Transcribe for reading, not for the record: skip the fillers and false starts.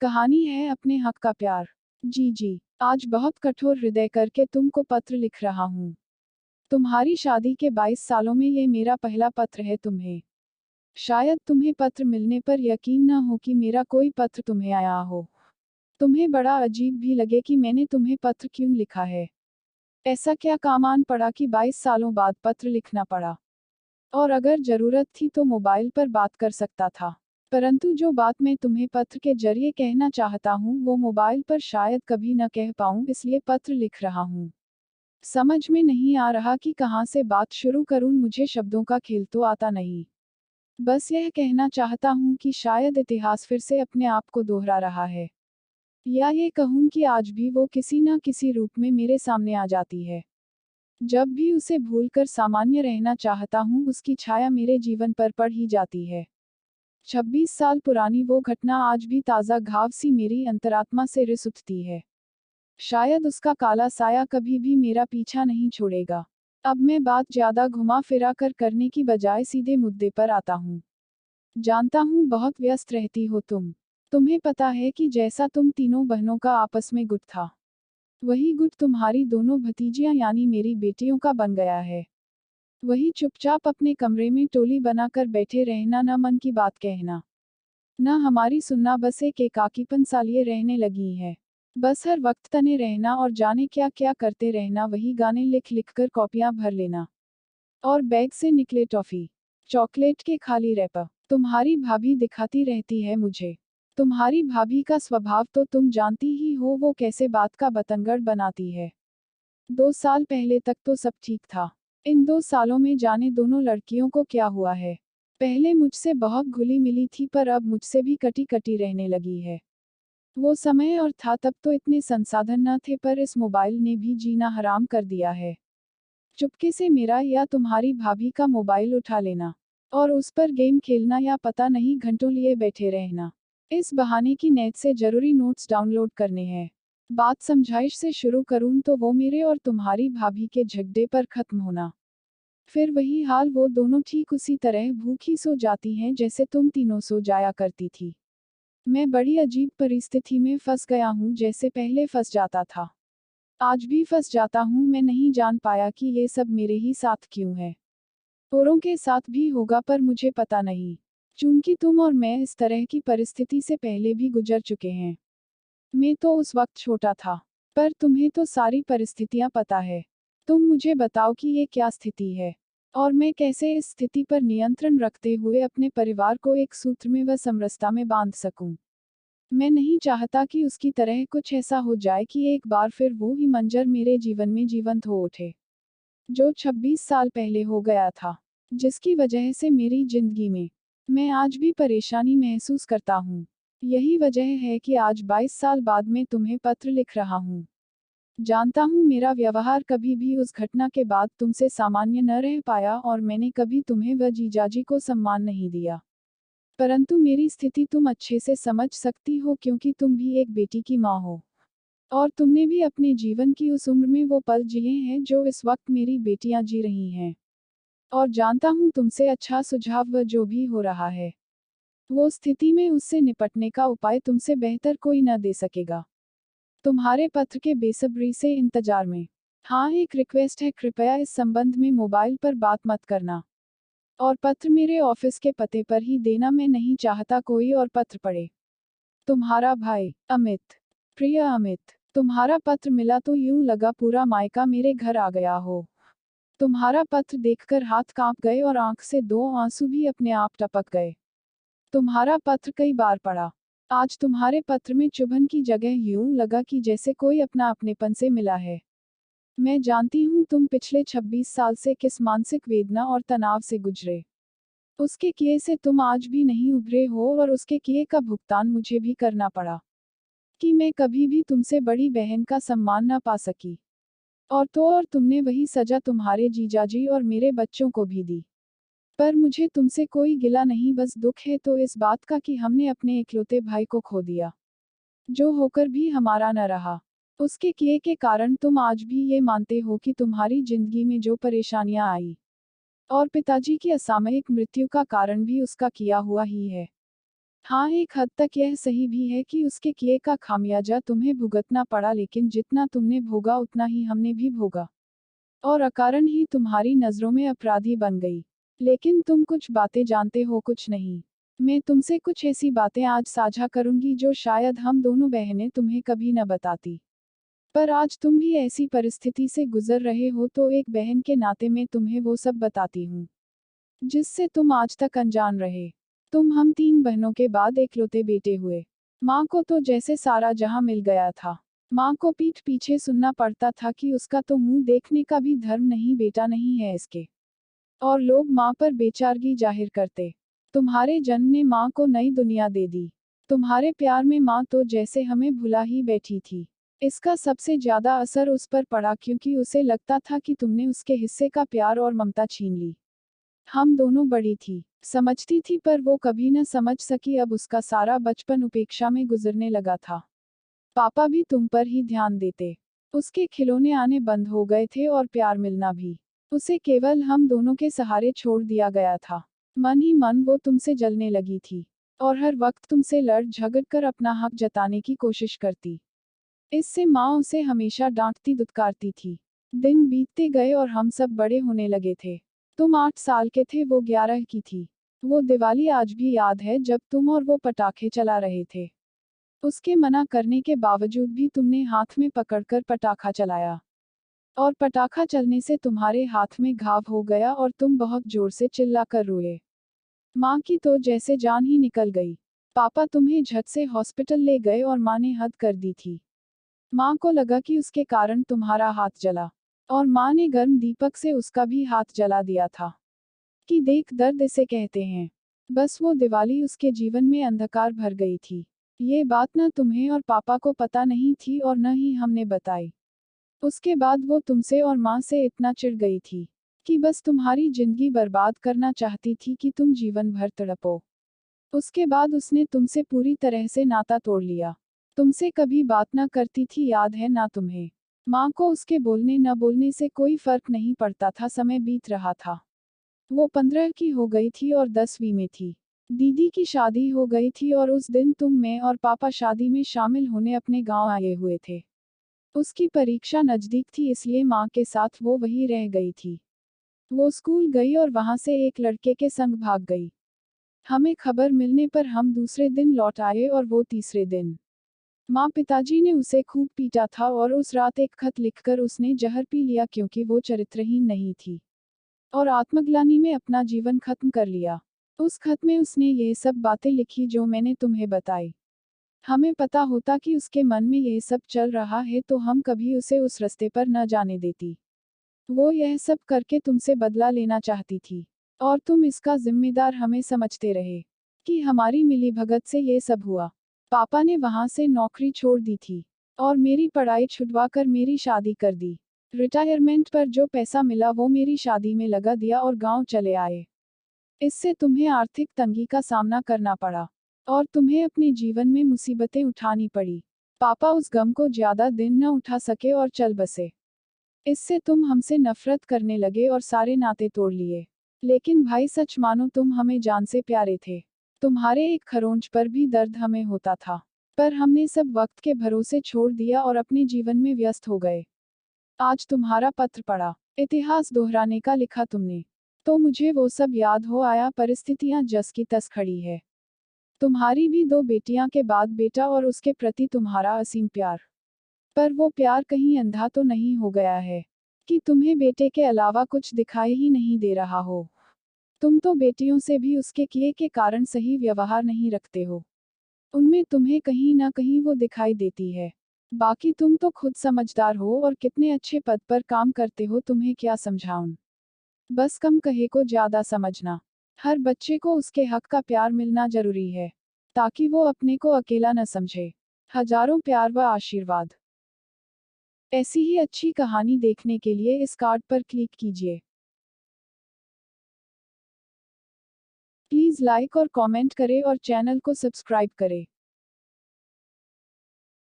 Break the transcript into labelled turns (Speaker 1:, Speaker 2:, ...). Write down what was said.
Speaker 1: कहानी है अपने हक का प्यार। जी, आज बहुत कठोर हृदय करके तुमको पत्र लिख रहा हूँ। तुम्हारी शादी के 22 सालों में ये मेरा पहला पत्र है तुम्हें। शायद तुम्हें पत्र मिलने पर यकीन न हो कि मेरा कोई पत्र तुम्हें आया हो। तुम्हें बड़ा अजीब भी लगे कि मैंने तुम्हें पत्र क्यों लिखा है। ऐसा क्या काम आन पड़ा कि 22 सालों बाद पत्र लिखना पड़ा। और अगर जरूरत थी तो मोबाइल पर बात कर सकता था। परंतु जो बात मैं तुम्हें पत्र के जरिए कहना चाहता हूँ वो मोबाइल पर शायद कभी न कह पाऊँ, इसलिए पत्र लिख रहा हूँ। समझ में नहीं आ रहा कि कहाँ से बात शुरू करूँ, मुझे शब्दों का खेल तो आता नहीं। बस यह कहना चाहता हूँ कि शायद इतिहास फिर से अपने आप को दोहरा रहा है। या ये कहूँ कि आज भी वो किसी न किसी रूप में मेरे सामने आ जाती है। जब भी उसे भूलकर सामान्य रहना चाहता हूँ उसकी छाया मेरे जीवन पर पड़ ही जाती है। 26 साल पुरानी वो घटना आज भी ताज़ा घाव सी मेरी अंतरात्मा से रिस उठती है। शायद उसका काला साया कभी भी मेरा पीछा नहीं छोड़ेगा। अब मैं बात ज्यादा घुमा फिरा कर करने की बजाय सीधे मुद्दे पर आता हूँ। जानता हूँ बहुत व्यस्त रहती हो तुम। तुम्हें पता है कि जैसा तुम तीनों बहनों का आपस में गुट था, वही गुट तुम्हारी दोनों भतीजियां यानी मेरी बेटियों का बन गया है। वही चुपचाप अपने कमरे में टोली बनाकर बैठे रहना, न मन की बात कहना, न हमारी सुनना, बस एक एकाकीपन सा लिए रहने लगी है। बस हर वक्त तने रहना और जाने क्या क्या करते रहना, वही गाने लिख लिख कर कॉपियां भर लेना। और बैग से निकले टॉफी, चॉकलेट के खाली रैपर तुम्हारी भाभी दिखाती रहती है मुझे। तुम्हारी भाभी का स्वभाव तो तुम जानती ही हो, वो कैसे बात का बतंगड़ बनाती है। 2 साल पहले तक तो सब ठीक था। इन 2 सालों में जाने दोनों लड़कियों को क्या हुआ है। पहले मुझसे बहुत घुली मिली थी पर अब मुझसे भी कटी कटी रहने लगी है। वो समय और था तब तो इतने संसाधन न थे, पर इस मोबाइल ने भी जीना हराम कर दिया है। चुपके से मेरा या तुम्हारी भाभी का मोबाइल उठा लेना और उस पर गेम खेलना या पता नहीं घंटों लिए बैठे रहना। इस बहाने की नेट से जरूरी नोट्स डाउनलोड करने हैं। बात समझाइश से शुरू करूं तो वो मेरे और तुम्हारी भाभी के झगड़े पर खत्म होना। फिर वही हाल, वो दोनों ठीक उसी तरह भूखी सो जाती हैं जैसे तुम तीनों सो जाया करती थी। मैं बड़ी अजीब परिस्थिति में फंस गया हूँ, जैसे पहले फंस जाता था आज भी फंस जाता हूँ। मैं नहीं जान पाया कि ये सब मेरे ही साथ क्यों है। औरों के साथ भी होगा पर मुझे पता नहीं, चूंकि तुम और मैं इस तरह की परिस्थिति से पहले भी गुजर चुके हैं। मैं तो उस वक्त छोटा था, पर तुम्हें तो सारी परिस्थितियां पता है। तुम मुझे बताओ कि ये क्या स्थिति है और मैं कैसे इस स्थिति पर नियंत्रण रखते हुए अपने परिवार को एक सूत्र में व समरसता में बांध सकूं। मैं नहीं चाहता कि उसकी तरह कुछ ऐसा हो जाए कि एक बार फिर वो ही मंजर मेरे जीवन में जीवंत हो उठे, जो 26 साल पहले हो गया था, जिसकी वजह से मेरी जिंदगी में मैं आज भी परेशानी महसूस करता हूँ। यही वजह है कि आज 22 साल बाद मैं तुम्हें पत्र लिख रहा हूँ। जानता हूँ मेरा व्यवहार कभी भी उस घटना के बाद तुमसे सामान्य न रह पाया और मैंने कभी तुम्हें व जीजाजी को सम्मान नहीं दिया। परंतु मेरी स्थिति तुम अच्छे से समझ सकती हो, क्योंकि तुम भी एक बेटी की माँ हो और तुमने भी अपने जीवन की उस उम्र में वो पल जिए हैं जो इस वक्त मेरी बेटियां जी रही हैं। और जानता हूँ तुमसे अच्छा सुझाव व जो भी हो रहा है, वो स्थिति में उससे निपटने का उपाय तुमसे बेहतर कोई न दे सकेगा। तुम्हारे पत्र के बेसब्री से इंतजार में। हाँ, एक रिक्वेस्ट है, कृपया इस संबंध में मोबाइल पर बात मत करना और पत्र मेरे ऑफिस के पते पर ही देना। मैं नहीं चाहता कोई और पत्र पढ़े। तुम्हारा भाई अमित। प्रिय अमित, तुम्हारा पत्र मिला तो यूं लगा पूरा मायका मेरे घर आ गया हो। तुम्हारा पत्र देखकर हाथ कांप गए और आंख से 2 आंसू भी अपने आप टपक गए। तुम्हारा पत्र कई बार पढ़ा। आज तुम्हारे पत्र में चुभन की जगह यूं लगा कि जैसे कोई अपना अपनेपन से मिला है। मैं जानती हूँ तुम पिछले 26 साल से किस मानसिक वेदना और तनाव से गुजरे। उसके किए से तुम आज भी नहीं उभरे हो और उसके किए का भुगतान मुझे भी करना पड़ा कि मैं कभी भी तुमसे बड़ी बहन का सम्मान न पा सकी। और तुमने वही सजा तुम्हारे जीजाजी और मेरे बच्चों को भी दी। पर मुझे तुमसे कोई गिला नहीं, बस दुख है तो इस बात का कि हमने अपने इकलौते भाई को खो दिया, जो होकर भी हमारा न रहा। उसके किए के कारण तुम आज भी ये मानते हो कि तुम्हारी जिंदगी में जो परेशानियां आई और पिताजी की असामयिक मृत्यु का कारण भी उसका किया हुआ ही है। हाँ, एक हद तक यह सही भी है कि उसके किए का खामियाजा तुम्हें भुगतना पड़ा, लेकिन जितना तुमने भोगा उतना ही हमने भी भोगा। और अकारण ही तुम्हारी नज़रों में अपराधी बन गई। लेकिन तुम कुछ बातें जानते हो, कुछ नहीं। मैं तुमसे कुछ ऐसी बातें आज साझा करूंगी जो शायद हम दोनों बहनें तुम्हें कभी न बताती। पर आज तुम भी ऐसी परिस्थिति से गुजर रहे हो, तो एक बहन के नाते मैं तुम्हें वो सब बताती हूँ जिससे तुम आज तक अनजान रहे। हम 3 बहनों के बाद इकलौते बेटे हुए। माँ को तो जैसे सारा जहां मिल गया था। माँ को पीठ पीछे सुनना पड़ता था कि उसका तो मुंह देखने का भी धर्म नहीं, बेटा नहीं है इसके। और लोग माँ पर बेचारगी जाहिर करते। तुम्हारे जन्म ने माँ को नई दुनिया दे दी। तुम्हारे प्यार में माँ तो जैसे हमें भुला ही बैठी थी। इसका सबसे ज्यादा असर उस पर पड़ा, क्योंकि उसे लगता था कि तुमने उसके हिस्से का प्यार और ममता छीन ली। हम दोनों बड़ी थी, समझती थी, पर वो कभी न समझ सकी। अब उसका सारा बचपन उपेक्षा में गुजरने लगा था। पापा भी तुम पर ही ध्यान देते। उसके खिलौने आने बंद हो गए थे और प्यार मिलना भी। उसे केवल हम दोनों के सहारे छोड़ दिया गया था। मन ही मन वो तुमसे जलने लगी थी और हर वक्त तुमसे लड़ झगड़ कर अपना हक जताने की कोशिश करती। इससे माँ उसे हमेशा डांटती दुत्कारती थी। दिन बीतते गए और हम सब बड़े होने लगे थे। तुम 8 साल के थे, वो 11 की थी। वो दिवाली आज भी याद है जब तुम और वो पटाखे चला रहे थे। उसके मना करने के बावजूद भी तुमने हाथ में पकड़कर पटाखा चलाया। और पटाखा चलने से तुम्हारे हाथ में घाव हो गया और तुम बहुत जोर से चिल्लाकर रोए। माँ की तो जैसे जान ही निकल गई। पापा तुम्हें झट से हॉस्पिटल ले गए और माँ ने हद कर दी थी। माँ को लगा कि उसके कारण तुम्हारा हाथ जला, और माँ ने गर्म दीपक से उसका भी हाथ जला दिया था। कि देख, दर्द इसे कहते हैं। बस वो दिवाली उसके जीवन में अंधकार भर गई थी। ये बात न तुम्हें और पापा को पता नहीं थी और न ही हमने बताई। उसके बाद वो तुमसे और माँ से इतना चिढ़ गई थी कि बस तुम्हारी जिंदगी बर्बाद करना चाहती थी कि तुम जीवन भर तड़पो। उसके बाद उसने तुमसे पूरी तरह से नाता तोड़ लिया। तुमसे कभी बात ना करती थी, याद है ना तुम्हें? माँ को उसके बोलने न बोलने से कोई फर्क नहीं पड़ता था। समय बीत रहा था। वो 15 की हो गई थी और 10वीं में थी। दीदी की शादी हो गई थी और उस दिन तुम, मैं और पापा शादी में शामिल होने अपने गांव आए हुए थे। उसकी परीक्षा नजदीक थी, इसलिए माँ के साथ वो वहीं रह गई थी। वो स्कूल गई और वहां से एक लड़के के संग भाग गई। हमें खबर मिलने पर हम दूसरे दिन लौट आए और वो तीसरे दिन। माँ पिताजी ने उसे खूब पीटा था और उस रात एक खत लिखकर उसने जहर पी लिया, क्योंकि वो चरित्रहीन नहीं थी। और आत्मग्लानि में अपना जीवन खत्म कर लिया। उस खत में उसने ये सब बातें लिखी जो मैंने तुम्हें बताई। हमें पता होता कि उसके मन में ये सब चल रहा है तो हम कभी उसे उस रास्ते पर न जाने देती। वो यह सब करके तुमसे बदला लेना चाहती थी। और तुम इसका जिम्मेदार हमें समझते रहे कि हमारी मिलीभगत से ये सब हुआ। पापा ने वहां से नौकरी छोड़ दी थी और मेरी पढ़ाई छुड़वा कर मेरी शादी कर दी। रिटायरमेंट पर जो पैसा मिला वो मेरी शादी में लगा दिया और गांव चले आए। इससे तुम्हें आर्थिक तंगी का सामना करना पड़ा और तुम्हें अपने जीवन में मुसीबतें उठानी पड़ी। पापा उस गम को ज्यादा दिन न उठा सके और चल बसे। इससे तुम हमसे नफरत करने लगे और सारे नाते तोड़ लिए। लेकिन भाई, सच मानो तुम हमें जान से प्यारे थे। तुम्हारे एक खरोंच पर भी दर्द हमें होता था। पर हमने सब वक्त के भरोसे छोड़ दिया और अपने जीवन में व्यस्त हो गए। आज तुम्हारा पत्र पढ़ा, इतिहास दोहराने का लिखा तुमने, तो मुझे वो सब याद हो आया। परिस्थितियां जस की तस खड़ी है। तुम्हारी भी 2 बेटियां के बाद बेटा और उसके प्रति तुम्हारा असीम प्यार। पर वो प्यार कहीं अंधा तो नहीं हो गया है कि तुम्हें बेटे के अलावा कुछ दिखाई ही नहीं दे रहा हो? तुम तो बेटियों से भी उसके किए के कारण सही व्यवहार नहीं रखते हो। उनमें तुम्हें कहीं ना कहीं वो दिखाई देती है। बाकी तुम तो खुद समझदार हो और कितने अच्छे पद पर काम करते हो, तुम्हें क्या समझाऊं। बस कम कहे को ज्यादा समझना। हर बच्चे को उसके हक का प्यार मिलना जरूरी है, ताकि वो अपने को अकेला न समझे। हजारों प्यार व आशीर्वाद। ऐसी ही अच्छी कहानी देखने के लिए इस कार्ड पर क्लिक कीजिए। प्लीज लाइक और कमेंट करें और चैनल को सब्सक्राइब करें।